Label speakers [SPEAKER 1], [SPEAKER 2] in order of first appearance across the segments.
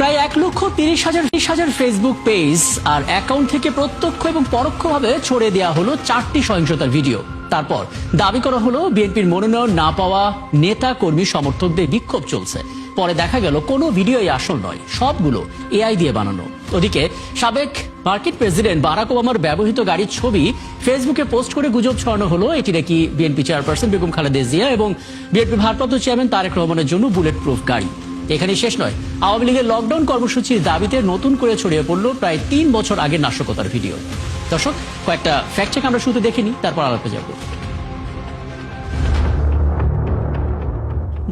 [SPEAKER 1] প্রায় 1,30,000 Facebook page আর account থেকে প্রত্যক্ষ এবং পরোক্ষভাবে ছড়িয়ে দেওয়া হলো 4টি সহিংসতার ভিডিও। তারপর দাবি করা হলো বিএনপির মনোনয়ন না পাওয়া নেতা কর্মী সমর্থকদের বিক্ষোভ চলছে। পরে দেখা গেল কোনো ভিডিওই আসল নয়, সবগুলো এআই দিয়ে বানানো। ওদিকে সাবেক মার্কিন প্রেসিডেন্ট বারাক ওবামার ব্যবহৃত গাড়ির ছবি ফেসবুকে পোস্ট করে গুজব ছড়ানো হলো এটি নাকি বিএনপি চেয়ারপারসন বেগম খালেদা জিয়া এবং বিএনপি ভারপ্রাপ্ত চেয়ারম্যান তারেক রহমানের জন্য বুলেট প্রুফ গাড়ি। এখানে শেষ নয়, আওয়ামী লীগের লকডাউন কর্মসূচির দাবিতে নতুন করে ছড়িয়ে পড়ল প্রায় 3 বছর আগের নাশকতার ভিডিও। দর্শক, কয়েকটা ফ্যাক্ট চেক আমরা শুরুতে দেখে নিই, তারপর আলাপে যাব।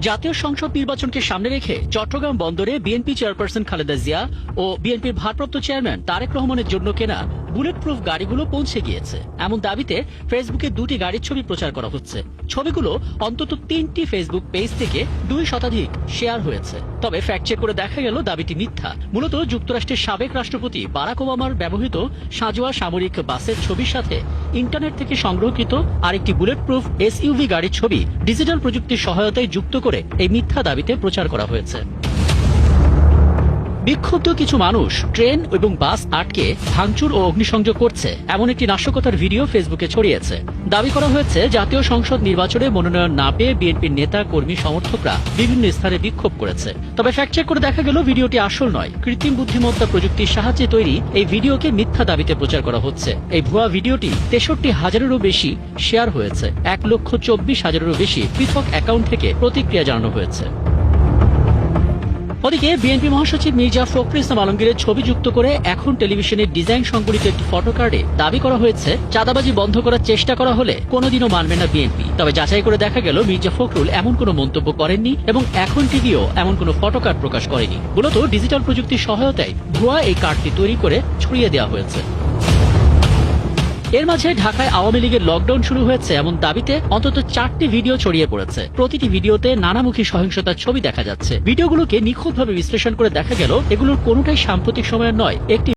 [SPEAKER 1] জাতীয় সংসদ নির্বাচনকে সামনে রেখে চট্টগ্রাম বন্দরে বিএনপি চেয়ারপারসন খালেদা জিয়া ও বিএনপির ভারপ্রাপ্ত চেয়ারম্যান তারেক রহমানের জন্য কেনা বুলেট প্রুফ গাড়িগুলো পৌঁছে গিয়েছে। এমন দাবিতে ফেসবুকে 2টি গাড়ির ছবি প্রচার করা হচ্ছে। ছবিগুলো অন্তত 3টি ফেসবুক পেজ থেকে 2 শতাধিক শেয়ার হয়েছে। তবে ফ্যাক্ট চেক করে দেখা গেল দাবিটি মিথ্যা। মূলত যুক্তরাষ্ট্রের সাবেক রাষ্ট্রপতি বারাক ওবামার ব্যবহৃত সাঁজোয়া সামরিক বাসের ছবির সাথে ইন্টারনেট থেকে সংগ্রহকৃত আরেকটি বুলেট প্রুফ এসইউভি গাড়ির ছবি ডিজিটাল প্রযুক্তির সহায়তায় যুক্ত করে এই মিথ্যা দাবিতে প্রচার করা হয়েছে। বিক্ষুব্ধ কিছু মানুষ ট্রেন এবং বাস আটকে ভাঙচুর ও অগ্নিসংযোগ করছে এমন একটি নাশকতার ভিডিও ফেসবুকে ছড়িয়েছে। দাবি করা হয়েছে জাতীয় সংসদ নির্বাচনে মনোনয়ন না পেয়ে বিএনপির নেতা কর্মী সমর্থকরা বিভিন্ন স্থানে বিক্ষোভ করেছে। তবে ফ্যাক্ট চেক করে দেখা গেল ভিডিওটি আসল নয়। কৃত্রিম বুদ্ধিমত্তা প্রযুক্তির সাহায্যে তৈরি এই ভিডিওকে মিথ্যা দাবিতে প্রচার করা হচ্ছে। এই ভুয়া ভিডিওটি 63,000-এরও বেশি শেয়ার হয়েছে। 1,24,000-এরও বেশি পৃথক অ্যাকাউন্ট থেকে প্রতিক্রিয়া জানানো হয়েছে। ওদিকে বিএনপি মহাসচিব মির্জা ফখরুল ইসলাম আলমগীরের ছবি যুক্ত করে এখন টেলিভিশনের ডিজাইন সংবলিত একটি ফটোকার্ডে দাবি করা হয়েছে চাঁদাবাজি বন্ধ করার চেষ্টা করা হলে কোনোদিনও মানবে না বিএনপি। তবে যাচাই করে দেখা গেল মির্জা ফখরুল এমন কোনো মন্তব্য করেননি এবং এখন টিভিও এমন কোনো ফটোকার্ড প্রকাশ করেনি। মূলত ডিজিটাল প্রযুক্তির সহায়তায় ভুয়া এই কার্ডটি তৈরি করে ছড়িয়ে দেওয়া হয়েছে। এর মাঝে ঢাকায় আওয়ামী লীগের লকডাউন শুরু হয়েছে এমন দাবিতে অন্তত 4টি ভিডিও ছড়িয়ে পড়েছে। প্রতিটি ভিডিওতে নানামুখী সহিংসতার ছবি দেখা যাচ্ছে। ভিডিওগুলোকে নিখুঁতভাবে বিশ্লেষণ করে দেখা গেল এগুলোর কোনোটাই সাম্প্রতিক সময়ের নয়। একটি